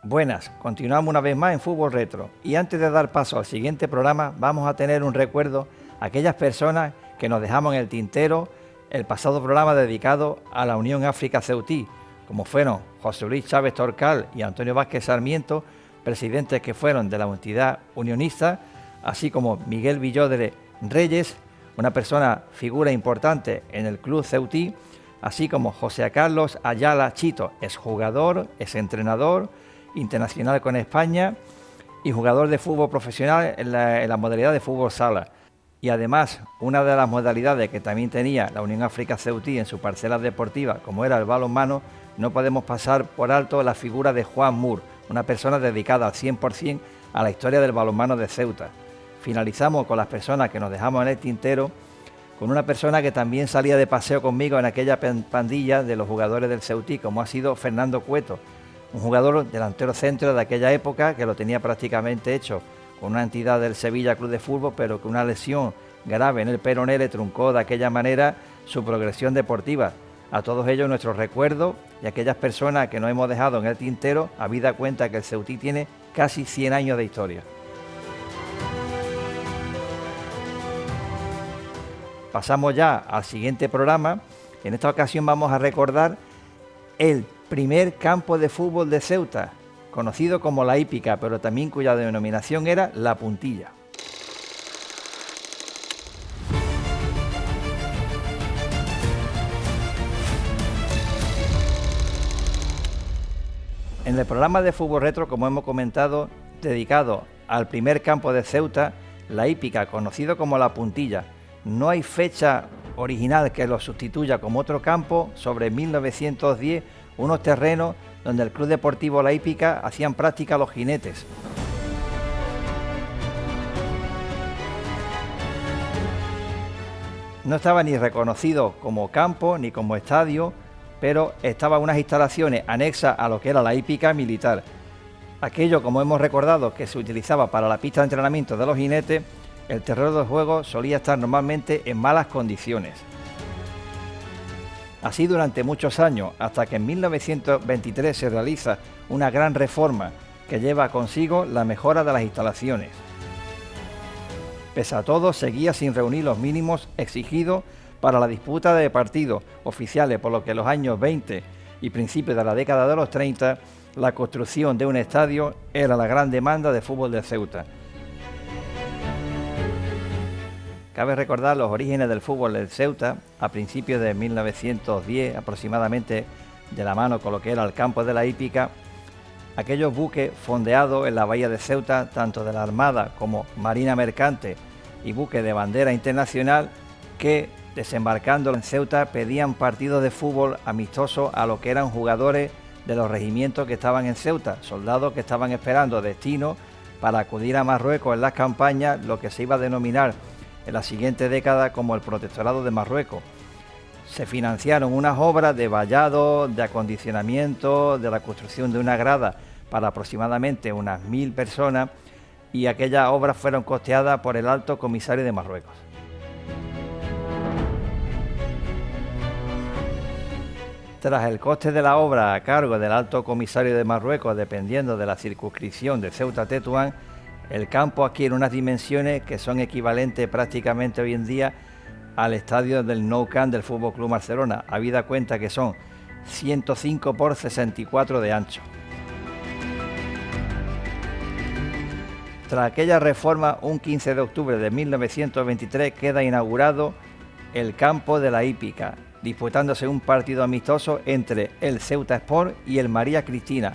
Buenas, continuamos una vez más en Fútbol Retro y antes de dar paso al siguiente programa vamos a tener un recuerdo a aquellas personas que nos dejamos en el tintero el pasado programa dedicado a la Unión África Ceutí, como fueron José Luis Chávez Torcal y Antonio Vázquez Sarmiento, presidentes que fueron de la entidad unionista, así como Miguel Villodre Reyes, una figura importante en el club ceutí, así como José Carlos Ayala Chito, exjugador, exentrenador, internacional con España y jugador de fútbol profesional en la modalidad de fútbol sala. Y además, una de las modalidades que también tenía la Unión África Ceutí en su parcela deportiva, como era el balonmano, no podemos pasar por alto la figura de Juan Mur, una persona dedicada al 100% a la historia del balonmano de Ceuta. Finalizamos con las personas que nos dejamos en el tintero, con una persona que también salía de paseo conmigo en aquella pandilla de los jugadores del Ceutí, como ha sido Fernando Cueto, un jugador delantero centro de aquella época que lo tenía prácticamente hecho con una entidad del Sevilla Club de Fútbol, pero que una lesión grave en el peroné le truncó de aquella manera su progresión deportiva. A todos ellos nuestro recuerdo y a aquellas personas que nos hemos dejado en el tintero, habida cuenta que el Ceutí tiene casi 100 años de historia. Pasamos ya al siguiente programa. En esta ocasión vamos a recordar el primer campo de fútbol de Ceuta, conocido como La Hípica, pero también cuya denominación era La Puntilla. En el programa de Fútbol Retro, como hemos comentado, dedicado al primer campo de Ceuta, La Hípica, conocido como La Puntilla, no hay fecha original que lo sustituya como otro campo. Sobre 1910, unos terrenos donde el Club Deportivo La Hípica hacían práctica los jinetes. No estaba ni reconocido como campo ni como estadio, pero estaban unas instalaciones anexas a lo que era la hípica militar. Aquello, como hemos recordado, que se utilizaba para la pista de entrenamiento de los jinetes, el terreno de juego solía estar normalmente en malas condiciones. Así durante muchos años, hasta que en 1923 se realiza una gran reforma que lleva consigo la mejora de las instalaciones. Pese a todo, seguía sin reunir los mínimos exigidos para la disputa de partidos oficiales, por lo que en los años 20 y principios de la década de los 30, la construcción de un estadio era la gran demanda de fútbol de Ceuta. Cabe recordar los orígenes del fútbol del Ceuta a principios de 1910 aproximadamente, de la mano con lo que era el campo de la hípica, aquellos buques fondeados en la bahía de Ceuta, tanto de la Armada como Marina Mercante y buques de bandera internacional, que desembarcando en Ceuta pedían partidos de fútbol amistosos a lo que eran jugadores de los regimientos que estaban en Ceuta, soldados que estaban esperando destino para acudir a Marruecos en las campañas, lo que se iba a denominar en la siguiente década como el Protectorado de Marruecos. Se financiaron unas obras de vallado, de acondicionamiento, de la construcción de una grada para aproximadamente unas 1000 personas, y aquellas obras fueron costeadas por el Alto Comisario de Marruecos. Tras el coste de la obra a cargo del Alto Comisario de Marruecos, dependiendo de la circunscripción de Ceuta-Tetuán, el campo adquiere unas dimensiones que son equivalentes prácticamente hoy en día al estadio del Nou Camp del Fútbol Club Barcelona, habida cuenta que son 105 por 64 de ancho. Tras aquella reforma, un 15 de octubre de 1923 queda inaugurado el campo de la hípica, disputándose un partido amistoso entre el Ceuta Sport y el María Cristina.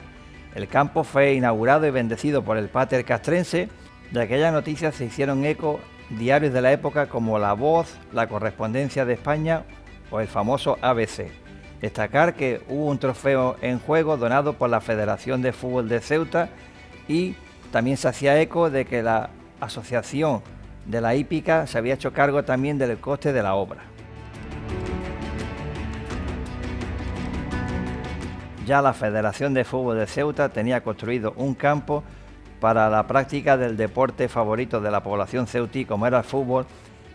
El campo fue inaugurado y bendecido por el Pater Castrense. De aquella noticia se hicieron eco diarios de la época como La Voz, La Correspondencia de España o el famoso ABC. Destacar que hubo un trofeo en juego donado por la Federación de Fútbol de Ceuta, y también se hacía eco de que la Asociación de la Hípica se había hecho cargo también del coste de la obra. Ya la Federación de Fútbol de Ceuta tenía construido un campo para la práctica del deporte favorito de la población ceutí, como era el fútbol,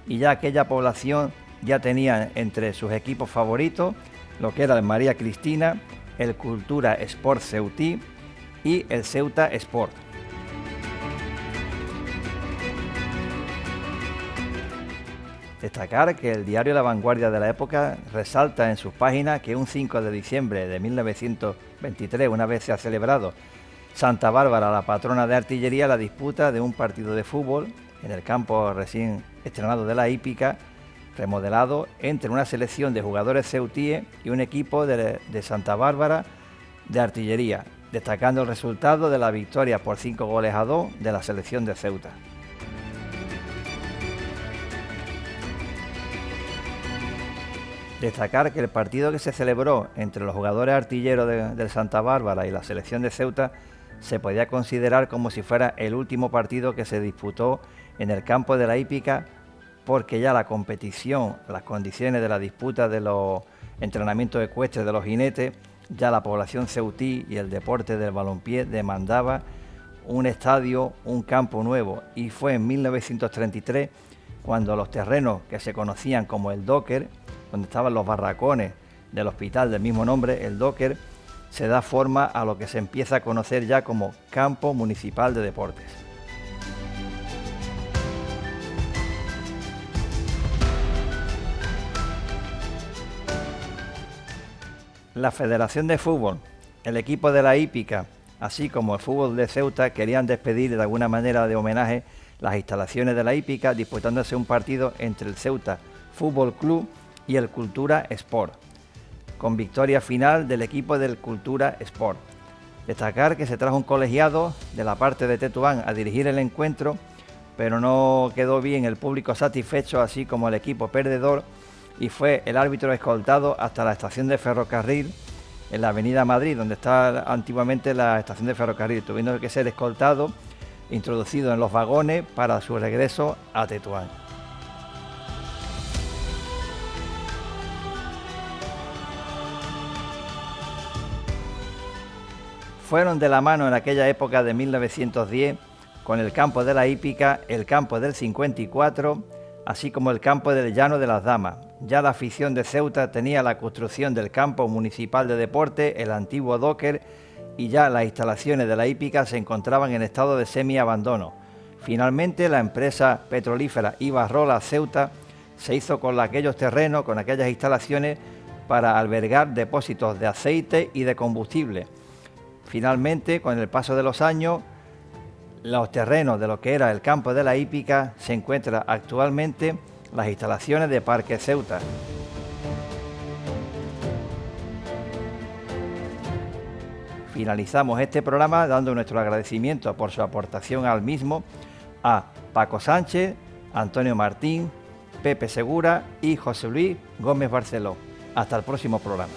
y ya aquella población ya tenía entre sus equipos favoritos lo que era el María Cristina, el Cultura Sport Ceutí y el Ceuta Sport. Destacar que el diario La Vanguardia de la época resalta en sus páginas que un 5 de diciembre de 1923, una vez se ha celebrado Santa Bárbara, la patrona de artillería, la disputa de un partido de fútbol en el campo recién estrenado de la hípica, remodelado, entre una selección de jugadores ceutíes y un equipo de Santa Bárbara de artillería, destacando el resultado de la victoria por 5-2 de la selección de Ceuta. Destacar que el partido que se celebró entre los jugadores artilleros del Santa Bárbara y la selección de Ceuta se podía considerar como si fuera el último partido que se disputó en el campo de la hípica, porque ya la competición, las condiciones de la disputa de los entrenamientos ecuestres de los jinetes, ya la población ceutí y el deporte del balompié demandaba un estadio, un campo nuevo, y fue en 1933 cuando los terrenos que se conocían como el Docker, donde estaban los barracones del hospital del mismo nombre, el Docker, se da forma a lo que se empieza a conocer ya como Campo Municipal de Deportes. La Federación de Fútbol, el equipo de la hípica, así como el fútbol de Ceuta, querían despedir de alguna manera de homenaje las instalaciones de la hípica, disputándose un partido entre el Ceuta Fútbol Club y el Cultura Sport, con victoria final del equipo del Cultura Sport. Destacar que se trajo un colegiado de la parte de Tetuán a dirigir el encuentro, pero no quedó bien el público satisfecho, así como el equipo perdedor, y fue el árbitro escoltado hasta la estación de ferrocarril en la avenida Madrid, donde está antiguamente la estación de ferrocarril, tuviendo que ser escoltado, introducido en los vagones para su regreso a Tetuán. Fueron de la mano en aquella época de 1910 con el campo de la hípica, el campo del 54, así como el campo del Llano de las Damas. Ya la afición de Ceuta tenía la construcción del campo municipal de deporte, el antiguo Docker, y ya las instalaciones de la hípica se encontraban en estado de semi-abandono. Finalmente, la empresa petrolífera Iberdrola Ceuta se hizo con aquellos terrenos, con aquellas instalaciones, para albergar depósitos de aceite y de combustible. Finalmente, con el paso de los años, los terrenos de lo que era el campo de la hípica se encuentran actualmente las instalaciones de Parque Ceuta. Finalizamos este programa dando nuestro agradecimiento por su aportación al mismo a Paco Sánchez, Antonio Martín, Pepe Segura y José Luis Gómez Barceló. Hasta el próximo programa.